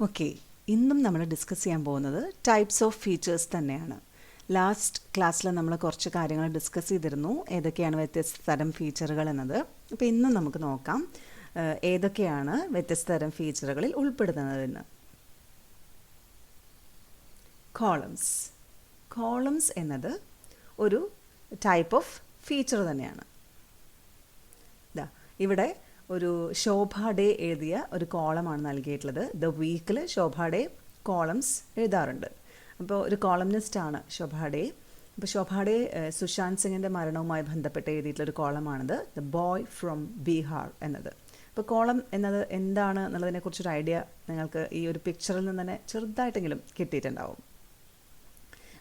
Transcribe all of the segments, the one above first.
Okay, ഇന്നും നമ്മൾ discuss ചെയ്യാൻ പോകുന്നത് ടൈപ്സ് ഓഫ് ഫീച്ചേഴ്സ് തന്നെയാണ്. ലാസ്റ്റ് ക്ലാസ്സിൽ നമ്മൾ കുറച്ച് കാര്യങ്ങൾ ഡിസ്കസ് ചെയ്തിരുന്നു, ഏതൊക്കെയാണ് വ്യത്യസ്ത തരം ഫീച്ചറുകൾ എന്നത്. അപ്പോൾ ഇന്നും നമുക്ക് നോക്കാം ഏതൊക്കെയാണ് വ്യത്യസ്ത തരം ഫീച്ചറുകളിൽ ഉൾപ്പെടുന്നതെന്ന്. കോളംസ്. കോളംസ് എന്നത് ഒരു ടൈപ്പ് ഓഫ് ഫീച്ചർ തന്നെയാണ്. ഇവിടെ ഒരു ശോഭ ഡേ എഴുതിയ ഒരു കോളമാണ് നൽകിയിട്ടുള്ളത്. ദ വീക്കിൽ ശോഭ ഡേ കോളംസ് എഴുതാറുണ്ട്. അപ്പോൾ ഒരു കോളംനിസ്റ്റാണ് ശോഭ ഡേ. അപ്പോൾ ശോഭ ഡേ സുശാന്ത് സിംഗിൻ്റെ മരണവുമായി ബന്ധപ്പെട്ട് എഴുതിയിട്ടുള്ളൊരു കോളമാണിത്, ദ ബോയ് ഫ്രം ബീഹാർ എന്നത്. അപ്പോൾ കോളം എന്നത് എന്താണ് എന്നുള്ളതിനെക്കുറിച്ചൊരു ഐഡിയ നിങ്ങൾക്ക് ഈ ഒരു പിക്ചറിൽ നിന്ന് തന്നെ ചെറുതായിട്ടെങ്കിലും കിട്ടിയിട്ടുണ്ടാവും.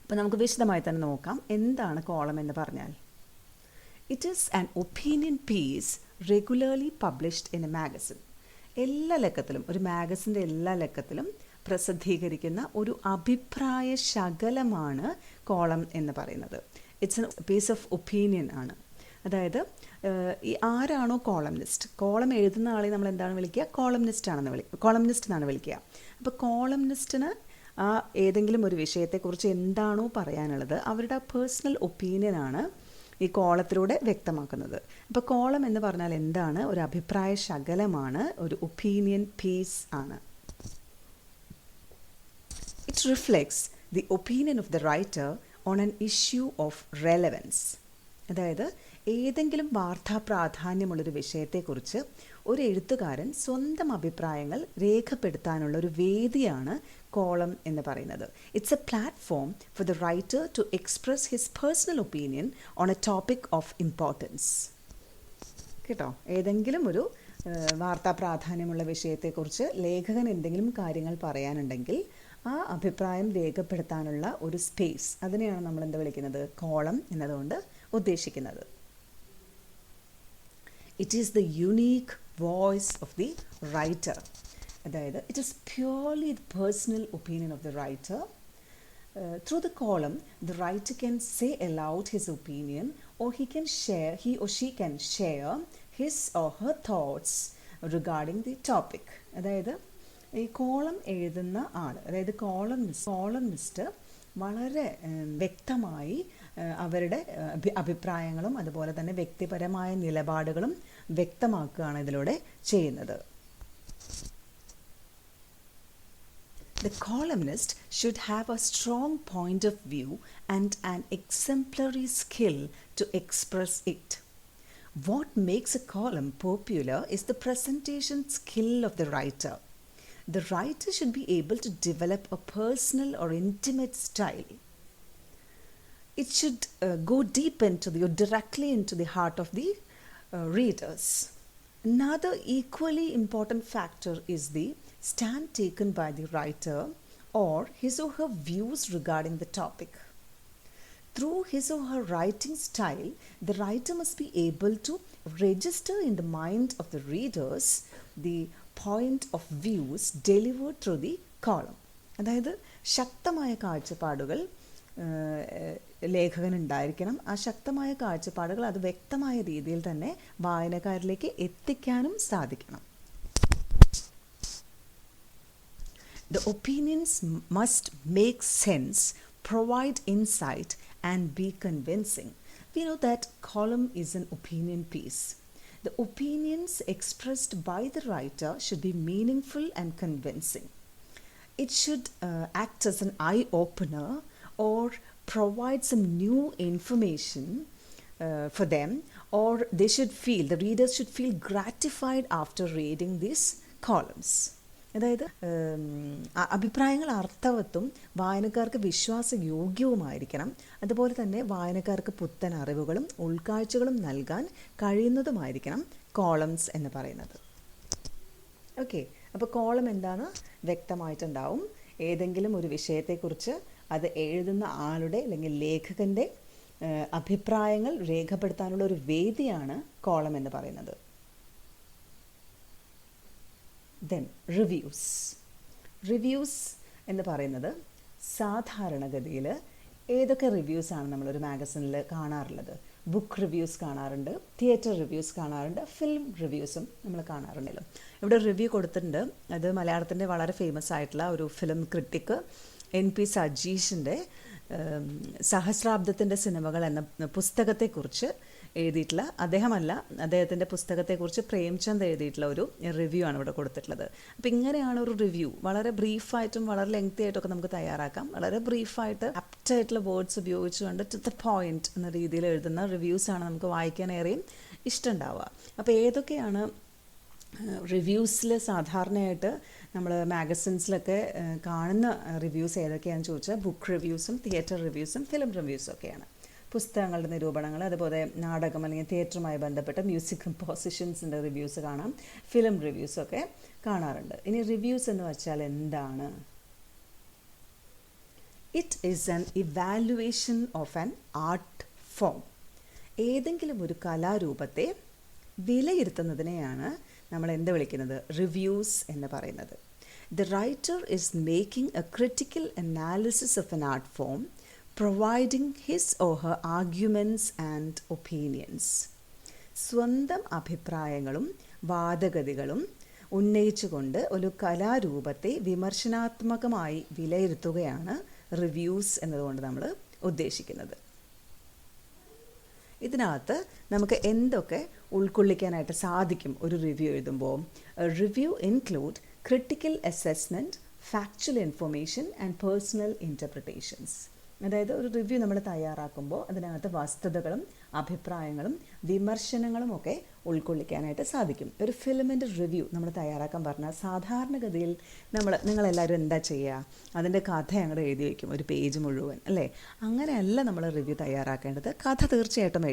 അപ്പോൾ നമുക്ക് വിശദമായി തന്നെ നോക്കാം എന്താണ് കോളം എന്ന് പറഞ്ഞാൽ. It is an opinion piece regularly published in a magazine. എല്ലാ ലക്കത്തിലും, ഒരു മാഗസിൻ്റെ എല്ലാ ലക്കത്തിലും പ്രസിദ്ധീകരിക്കുന്ന ഒരു അഭിപ്രായ ശകലമാണ് കോളം എന്ന് പറയുന്നത്. It's a piece of opinion ആണ്. അതായത് ഈ ആരാണോ കോളംനിസ്റ്റ്, കോളം എഴുതുന്ന ആളെ നമ്മൾ എന്താണ് വിളിക്കുക? കോളംനിസ്റ്റ് എന്നാണ് വിളിക്കുക. അപ്പോൾ കോളംനിസ്റ്റിന് ആ ഏതെങ്കിലും ഒരു വിഷയത്തെക്കുറിച്ച് എന്താണോ പറയാനുള്ളത് അവരുടെ പേഴ്സണൽ ഒപ്പീനിയനാണ് ഈ കോളത്തിലൂടെ വ്യക്തമാക്കുന്നത്. അപ്പോൾ കോളം എന്ന് പറഞ്ഞാൽ എന്താണ്? ഒരു അഭിപ്രായ ശകലമാണ്, ഒരു ഒപ്പീനിയൻ പീസ് ആണ്. It reflects the opinion of the writer on an issue of relevance. അതായത് ഏതെങ്കിലും വാർത്താ പ്രാധാന്യമുള്ളൊരു വിഷയത്തെക്കുറിച്ച് ഒരു എഴുത്തുകാരൻ സ്വന്തം അഭിപ്രായങ്ങൾ രേഖപ്പെടുത്താനുള്ള ഒരു വേദിയാണ് കോളം എന്ന് പറയുന്നത്. It's a platform for the writer to express his personal opinion on a topic of importance. കേട്ടോ, ഏതെങ്കിലും ഒരു വാർത്താ പ്രാധാന്യമുള്ള വിഷയത്തെക്കുറിച്ച് ലേഖകൻ എന്തെങ്കിലും കാര്യങ്ങൾ പറയാനുണ്ടെങ്കിൽ ആ അഭിപ്രായം രേഖപ്പെടുത്താനുള്ള ഒരു സ്പേസ്, അതിനെയാണ് നമ്മൾ എന്താ വിളിക്കുന്നത്? കോളം എന്നതുകൊണ്ട് ഉദ്ദേശിക്കുന്നത്. It is the unique voice of the writer. അതായത് it is purely the personal opinion of the writer. Through the column, the writer can say aloud his opinion, or he or she can share his or her thoughts regarding the topic. അതായത് ഈ column എഴുതുന്ന ആൾ, അതായത് columnist വളരെ വ്യക്തമായി അവരുടെ അഭിപ്രായങ്ങളും അതുപോലെ തന്നെ വ്യക്തിപരമായ നിലപാടുകളും വ്യക്തമാക്കുകയാണ് ഇതിലൂടെ ചെയ്യുന്നത്. The columnist should have a strong point of view and an exemplary skill to express it. What makes a column popular is the presentation skill of the writer. The writer should be able to develop a personal or intimate style. It should go deep directly into the heart of the readers. Another equally important factor is the stand taken by the writer or his or her views regarding the topic. Through his or her writing style, the writer must be able to register in the mind of the readers the point of views delivered through the column. അതായത് ശക്തമായ കാഴ്ചപ്പാടുകൾ ലേഖകൻ ഉണ്ടായിരിക്കണം. ആ ശക്തമായ കാഴ്ചപ്പാടുകൾ അത് വ്യക്തമായ രീതിയിൽ തന്നെ വായനക്കാരിലേക്ക് എത്തിക്കാനും സാധിക്കണം. The opinions must make sense, provide insight and be convincing. We know that column is an opinion piece. The opinions expressed by the writer should be meaningful and convincing. It should act as an eye-opener or provide some new information for them, or the readers should feel gratified after reading these columns. അതായത് അഭിപ്രായങ്ങൾ അർത്ഥവത്തും വായനക്കാർക്ക് വിശ്വാസയോഗ്യവുമായിരിക്കണം. അതുപോലെ തന്നെ വായനക്കാർക്ക് പുത്തൻ അറിവുകളും ഉൾക്കാഴ്ചകളും നൽകാൻ കഴിയുന്നതുമായിരിക്കണം columns എന്ന് പറയുന്നത്. ഓക്കെ, അപ്പോൾ കോളം എന്താണ് വ്യക്തമായിട്ടുണ്ടാവും. ഏതെങ്കിലും ഒരു വിഷയത്തെക്കുറിച്ച് അത് എഴുതുന്ന ആളുടെ അല്ലെങ്കിൽ ലേഖകൻ്റെ അഭിപ്രായങ്ങൾ രേഖപ്പെടുത്താനുള്ള ഒരു വേദിയാണ് കോളം എന്ന് പറയുന്നത്. ദെൻ റിവ്യൂസ് എന്ന് പറയുന്നത് സാധാരണഗതിയിൽ ഏതൊക്കെ റിവ്യൂസാണ് നമ്മളൊരു മാഗസിനിൽ കാണാറുള്ളത്? ബുക്ക് റിവ്യൂസ് കാണാറുണ്ട്, തിയേറ്റർ റിവ്യൂസ് കാണാറുണ്ട്, ഫിലിം റിവ്യൂസും നമ്മൾ കാണാറുണ്ടല്ലോ. ഇവിടെ റിവ്യൂ കൊടുത്തിട്ടുണ്ട്. അത് മലയാളത്തിൻ്റെ വളരെ ഫേമസ് ആയിട്ടുള്ള ഒരു ഫിലിം ക്രിട്ടിക്ക് NP സജീഷിൻ്റെ സഹസ്രാബ്ദത്തിൻ്റെ സിനിമകൾ എന്ന പുസ്തകത്തെക്കുറിച്ച് എഴുതിയിട്ടുള്ള, അദ്ദേഹത്തിൻ്റെ പുസ്തകത്തെക്കുറിച്ച് പ്രേംചന്ദ് എഴുതിയിട്ടുള്ള ഒരു റിവ്യൂ ആണ് ഇവിടെ കൊടുത്തിട്ടുള്ളത്. അപ്പോൾ ഇങ്ങനെയാണ് ഒരു റിവ്യൂ. വളരെ ബ്രീഫായിട്ടും വളരെ ലെങ്തി ആയിട്ടൊക്കെ നമുക്ക് തയ്യാറാക്കാം. വളരെ ബ്രീഫായിട്ട് ആപ്റ്റായിട്ടുള്ള വേർഡ്സ് ഉപയോഗിച്ചുകൊണ്ട് ടു ദ പോയിന്റ് എന്ന രീതിയിൽ എഴുതുന്ന റിവ്യൂസാണ് നമുക്ക് വായിക്കാനേറെയും ഇഷ്ടമുണ്ടാവുക. അപ്പോൾ ഏതൊക്കെയാണ് റിവ്യൂസിൽ സാധാരണയായിട്ട് നമ്മൾ മാഗസിൻസിലൊക്കെ കാണുന്ന റിവ്യൂസ് ഏതൊക്കെയാണെന്ന് ചോദിച്ചാൽ ബുക്ക് റിവ്യൂസും തിയേറ്റർ റിവ്യൂസും ഫിലിം റിവ്യൂസും ഒക്കെയാണ്. പുസ്തകങ്ങളുടെ നിരൂപണങ്ങൾ, അതുപോലെ നാടകം അല്ലെങ്കിൽ തിയേറ്ററുമായി ബന്ധപ്പെട്ട മ്യൂസിക് കമ്പോസിഷൻസിൻ്റെ റിവ്യൂസ് കാണാം, ഫിലിം റിവ്യൂസൊക്കെ കാണാറുണ്ട്. ഇനി റിവ്യൂസ് എന്ന് വെച്ചാൽ എന്താണ്? It is an evaluation of an art form. ഏതെങ്കിലും ഒരു കലാരൂപത്തെ വിലയിരുത്തുന്നതിനെയാണ് നമ്മൾ എന്ത് വിളിക്കുന്നത്? റിവ്യൂസ് എന്ന് പറയുന്നത്. The writer is making A critical analysis of an art form, providing his or her arguments and opinions. സ്വന്തം അഭിപ്രായങ്ങളും വാദഗതികളും ഉന്നയിച്ചുകൊണ്ട് ഒരു കലാരൂപത്തെ വിമർശനാത്മകമായി വിലയിരുത്തുകയാണ് റിവ്യൂസ് എന്നതുകൊണ്ട് നമ്മൾ ഉദ്ദേശിക്കുന്നത്. ഇതിനകത്ത് നമുക്ക് എന്തൊക്കെ ഉൾക്കൊള്ളിക്കാനായിട്ട് സാധിക്കും ഒരു റിവ്യൂ എഴുതുമ്പോൾ? Review include critical assessment, factual information and personal interpretations. അതായത് ഒരു റിവ്യൂ നമ്മൾ തയ്യാറാക്കുമ്പോൾ അതിനകത്ത് വസ്തുതകളും അഭിപ്രായങ്ങളും വിമർശനങ്ങളും ഒക്കെ ഉൾക്കൊള്ളിക്കാനായിട്ട് സാധിക്കും. ഒരു ഫിലിമിൻ്റെ റിവ്യൂ നമ്മൾ തയ്യാറാക്കാൻ പറഞ്ഞാൽ സാധാരണഗതിയിൽ നിങ്ങളെല്ലാവരും എന്താ ചെയ്യുക? അതിൻ്റെ കഥ അങ്ങോട്ട് എഴുതി വയ്ക്കും, ഒരു പേജ് മുഴുവൻ, അല്ലേ? അങ്ങനെയല്ല നമ്മൾ റിവ്യൂ തയ്യാറാക്കേണ്ടത്. കഥ തീർച്ചയായിട്ടും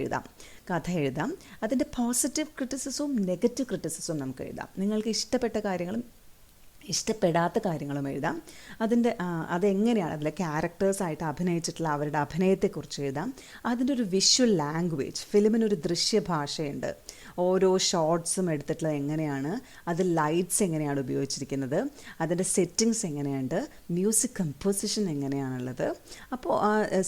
കഥ എഴുതാം. അതിൻ്റെ പോസിറ്റീവ് ക്രിറ്റിസിസവും നെഗറ്റീവ് ക്രിറ്റിസിസവും നമുക്ക് എഴുതാം. നിങ്ങൾക്ക് ഇഷ്ടപ്പെട്ട കാര്യങ്ങളും ഇഷ്ടപ്പെടാത്ത കാര്യങ്ങളും എഴുതാം. അതെങ്ങനെയാണ് അതിലെ ക്യാരക്ടേഴ്സായിട്ട് അഭിനയിച്ചിട്ടുള്ള അവരുടെ അഭിനയത്തെക്കുറിച്ച് എഴുതാം. അതിൻ്റെ ഒരു വിഷ്വൽ ലാംഗ്വേജ്, ഫിലിമിനൊരു ദൃശ്യഭാഷയുണ്ട്. ഓരോ ഷോട്ട്സും എടുത്തിട്ടുള്ളത് എങ്ങനെയാണ്, അത് ലൈറ്റ്സ് എങ്ങനെയാണ് ഉപയോഗിച്ചിരിക്കുന്നത്, അതിൻ്റെ സെറ്റിങ്സ് എങ്ങനെയുണ്ട്, മ്യൂസിക് കമ്പോസിഷൻ എങ്ങനെയാണുള്ളത്, അപ്പോൾ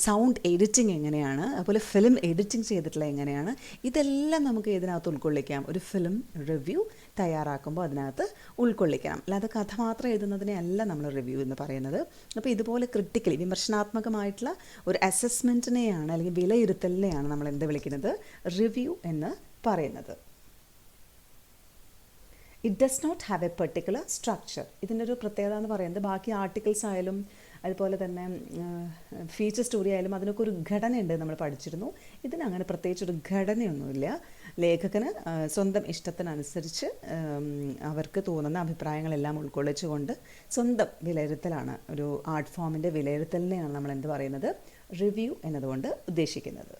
സൗണ്ട് എഡിറ്റിംഗ് എങ്ങനെയാണ്, അതുപോലെ ഫിലിം എഡിറ്റിംഗ് ചെയ്തിട്ടുള്ളത് എങ്ങനെയാണ്, ഇതെല്ലാം നമുക്ക് ഇതിനകത്ത് ഉൾക്കൊള്ളിക്കാം. ഒരു ഫിലിം റിവ്യൂ തയ്യാറാക്കുമ്പോൾ അതിനകത്ത് ഉൾക്കൊള്ളിക്കണം. അല്ലാതെ കഥ മാത്രം എഴുതുന്നതിനെ അല്ല നമ്മൾ റിവ്യൂ എന്ന് പറയുന്നത്. അപ്പോൾ ഇതുപോലെ ക്രിട്ടിക്കലി വിമർശനാത്മകമായിട്ടുള്ള ഒരു അസസ്മെൻറ്റിനെയാണ് അല്ലെങ്കിൽ വിലയിരുത്തലിനെയാണ് നമ്മൾ എന്ത് വിളിക്കുന്നത്? റിവ്യൂ എന്ന് പറയുന്നത്. It does not have a particular structure. ഇതിൻ്റെ ഒരു പ്രത്യേകത എന്ന് പറയുന്നത് ബാക്കി ആർട്ടിക്കിൾസ് ആയാലും അതുപോലെ തന്നെ ഫീച്ചർ സ്റ്റോറി ആയാലും അതിനൊക്കെ ഒരു ഘടനയുണ്ട്, നമ്മൾ പഠിച്ചിരുന്നു. ഇതിനങ്ങനെ പ്രത്യേകിച്ചൊരു ഘടനയൊന്നുമില്ല. ലേഖകന് സ്വന്തം ഇഷ്ടത്തിനനുസരിച്ച് അവർക്ക് തോന്നുന്ന അഭിപ്രായങ്ങളെല്ലാം ഉൾക്കൊള്ളിച്ചുകൊണ്ട് സ്വന്തം വിലയിരുത്തലാണ്, ഒരു ആർട്ട് ഫോമിൻ്റെ വിലയിരുത്തലിനെയാണ് നമ്മൾ എന്ത് പറയുന്നത്? റിവ്യൂ എന്നതുകൊണ്ട് ഉദ്ദേശിക്കുന്നത്.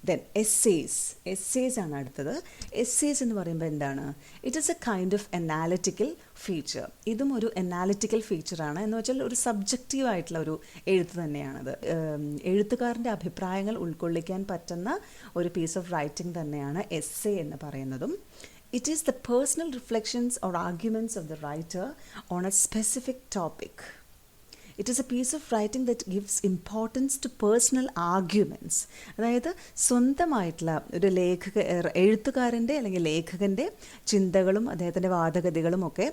ദെൻ എസ്സേസ് ആണ് അടുത്തത്. എസ്സേസ് എന്ന് പറയുമ്പോൾ എന്താണ്? It is A kind of analytical feature. ഇതും ഒരു അനാലിറ്റിക്കൽ ഫീച്ചറാണ്. എന്ന് വെച്ചാൽ ഒരു സബ്ജക്റ്റീവ് ആയിട്ടുള്ള ഒരു എഴുത്ത് തന്നെയാണത്. എഴുത്തുകാരൻ്റെ അഭിപ്രായങ്ങൾ ഉൾക്കൊള്ളിക്കാൻ പറ്റുന്ന ഒരു പീസ് ഓഫ് റൈറ്റിംഗ് തന്നെയാണ് എസ്സേ എന്ന് പറയുന്നതും. It is the personal reflections or arguments of the writer on a specific topic. It is a piece of writing that gives importance to personal arguments. അതായത് സ്വന്തമായിട്ടുള്ള ഒരു എഴുത്തുകാരൻ്റെ അല്ലെങ്കിൽ ലേഖകൻ്റെ ചിന്തകളും അദ്ദേഹത്തിൻ്റെ വാദഗതികളും ഒക്കെ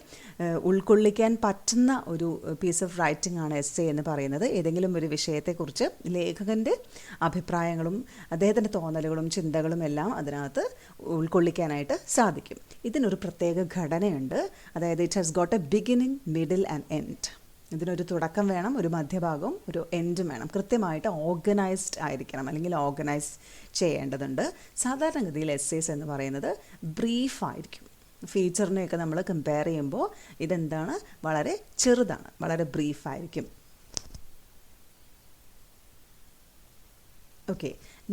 ഉൾക്കൊള്ളിക്കാൻ പറ്റുന്ന ഒരു പീസ് ഓഫ് റൈറ്റിംഗ് ആണ് എസ്സേ എന്ന് പറയുന്നത്. ഏതെങ്കിലും ഒരു വിഷയത്തെക്കുറിച്ച് ലേഖകൻ്റെ അഭിപ്രായങ്ങളും അദ്ദേഹത്തിൻ്റെ തോന്നലുകളും ചിന്തകളും എല്ലാം അതിനകത്ത് ഉൾക്കൊള്ളിക്കാനായിട്ട് സാധിക്കും. ഇതിനൊരു പ്രത്യേക ഘടനയുണ്ട്. അതായത് it has got A beginning, middle and end. ഇതിനൊരു തുടക്കം വേണം, ഒരു മധ്യഭാഗവും ഒരു എൻഡും വേണം. കൃത്യമായിട്ട് ഓർഗനൈസ്ഡ് ആയിരിക്കണം, അല്ലെങ്കിൽ ഓർഗനൈസ് ചെയ്യേണ്ടതുണ്ട്. സാധാരണഗതിയിൽ എസ്സേസ് എന്ന് പറയുന്നത് ബ്രീഫായിരിക്കും. ഫീച്ചറിനെയൊക്കെ നമ്മൾ കമ്പയർ ചെയ്യുമ്പോൾ ഇതെന്താണ്? വളരെ ചെറുതാണ്, വളരെ ബ്രീഫായിരിക്കും. ഓക്കെ,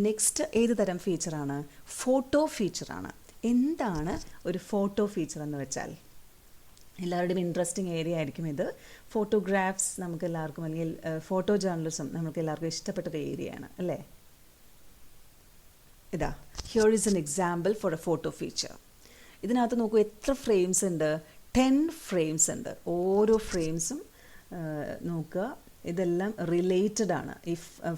നെക്സ്റ്റ് ഏത് തരം ഫീച്ചറാണ്? ഫോട്ടോ ഫീച്ചറാണ്. എന്താണ് ഒരു ഫോട്ടോ ഫീച്ചർ എന്ന് വെച്ചാൽ? എല്ലാവരുടെയും ഇൻട്രസ്റ്റിംഗ് ഏരിയ ആയിരിക്കും ഇത്. ഫോട്ടോഗ്രാഫ്സ് നമുക്ക് എല്ലാവർക്കും, അല്ലെങ്കിൽ ഫോട്ടോ ജേർണലിസം നമുക്ക് എല്ലാവർക്കും ഇഷ്ടപ്പെട്ടൊരു ഏരിയയാണ്, അല്ലേ? ഇതാ, here is an example for A photo feature. ഇതിനകത്ത് നോക്കൂ, എത്ര ഫ്രെയിംസ് ഉണ്ട്? 10 ഫ്രെയിംസ് ഉണ്ട്. ഓരോ ഫ്രെയിംസും നോക്കുക, ഇതെല്ലാം റിലേറ്റഡ് ആണ്. ഈ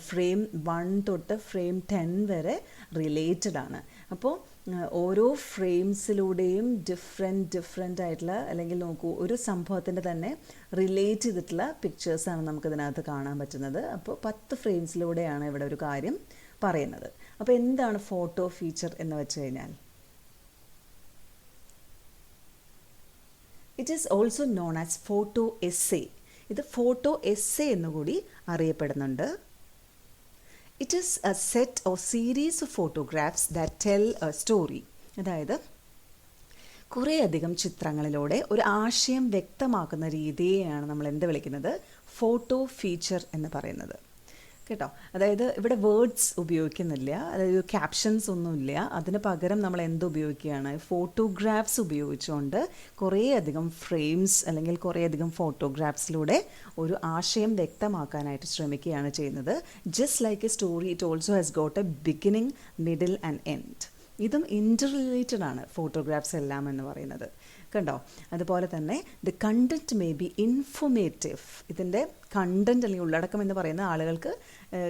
ഫ്രെയിം 1 തൊട്ട് ഫ്രെയിം 10 വരെ റിലേറ്റഡ് ആണ്. അപ്പോൾ ഓരോ ഫ്രെയിംസിലൂടെയും ഡിഫറെൻ്റ് ആയിട്ടുള്ള, അല്ലെങ്കിൽ നോക്കൂ, ഒരു സംഭവത്തിൻ്റെ തന്നെ റിലേറ്റ് ചെയ്തിട്ടുള്ള പിക്ചേഴ്സാണ് നമുക്കിതിനകത്ത് കാണാൻ പറ്റുന്നത്. അപ്പോൾ 10 ഫ്രെയിംസിലൂടെയാണ് ഇവിടെ ഒരു കാര്യം പറയുന്നത്. അപ്പോൾ എന്താണ് ഫോട്ടോ ഫീച്ചർ എന്ന് വെച്ച് കഴിഞ്ഞാൽ, it is also known as photo essay. ഇത് ഫോട്ടോ എസ്സേ എന്നുകൂടി അറിയപ്പെടുന്നുണ്ട്. It is A set or series of photographs that tell A story. അതായത് കുറേയധികം ചിത്രങ്ങളിലൂടെ ഒരു ആശയം വ്യക്തമാക്കുന്ന രീതിയെയാണ് നമ്മൾ എന്ത് വിളിക്കുന്നത്, ഫോട്ടോ ഫീച്ചർ എന്ന് പറയുന്നത്. കേട്ടോ, അതായത് ഇവിടെ വേർഡ്സ് ഉപയോഗിക്കുന്നില്ല, അതായത് ക്യാപ്ഷൻസ് ഒന്നുമില്ല. അതിന് പകരം നമ്മൾ എന്ത് ഉപയോഗിക്കുകയാണ്, ഫോട്ടോഗ്രാഫ്സ് ഉപയോഗിച്ചുകൊണ്ട് കുറേയധികം ഫ്രെയിംസ് അല്ലെങ്കിൽ കുറേയധികം ഫോട്ടോഗ്രാഫ്സിലൂടെ ഒരു ആശയം വ്യക്തമാക്കാനായിട്ട് ശ്രമിക്കുകയാണ് ചെയ്യുന്നത്. Just like A story, it also has got A beginning, middle and end. ഇതും ഇൻ്റർ റിലേറ്റഡ് ആണ് ഫോട്ടോഗ്രാഫ്സ് എല്ലാം എന്ന് പറയുന്നത്. കണ്ടോ, അതുപോലെ തന്നെ the content may be informative. ഇതിൻ്റെ കണ്ടൻറ്റ് അല്ലെങ്കിൽ ഉള്ളടക്കം എന്ന് പറയുന്ന ആളുകൾക്ക്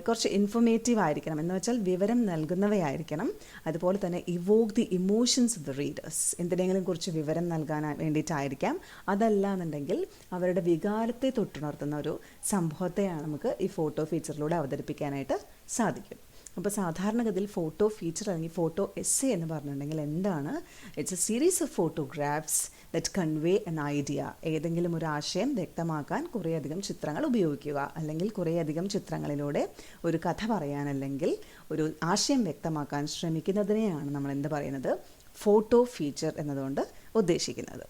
കുറച്ച് ഇൻഫോർമേറ്റീവ് ആയിരിക്കണം, എന്ന് വെച്ചാൽ വിവരം നൽകുന്നവയായിരിക്കണം. അതുപോലെ തന്നെ Evoque the emotions of the readers. എന്തിനെങ്കിലും കുറിച്ച് വിവരം നൽകാൻ വേണ്ടിയിട്ടായിരിക്കാം. അതല്ല എന്നുണ്ടെങ്കിൽ അവരുടെ വികാരത്തെ തൊട്ടുണർത്തുന്ന ഒരു സംഭവത്തെയാണ് നമുക്ക് ഈ ഫോട്ടോ ഫീച്ചറിലൂടെ അവതരിപ്പിക്കാനായിട്ട് സാധിക്കും. അപ്പോൾ സാധാരണഗതിയിൽ ഫോട്ടോ ഫീച്ചർ അല്ലെങ്കിൽ ഫോട്ടോ എസ്സേ എന്ന് പറഞ്ഞിട്ടുണ്ടെങ്കിൽ എന്താണ്, it's A series of photographs that convey an idea. ഏതെങ്കിലും ഒരു ആശയം വ്യക്തമാക്കാൻ കുറേയധികം ചിത്രങ്ങൾ ഉപയോഗിക്കുക, അല്ലെങ്കിൽ കുറേയധികം ചിത്രങ്ങളിലൂടെ ഒരു കഥ പറയാൻ അല്ലെങ്കിൽ ഒരു ആശയം വ്യക്തമാക്കാൻ ശ്രമിക്കുന്നതിനെയാണ് നമ്മൾ എന്ത് പറയുന്നത്, ഫോട്ടോ ഫീച്ചർ എന്നതുകൊണ്ട് ഉദ്ദേശിക്കുന്നത്.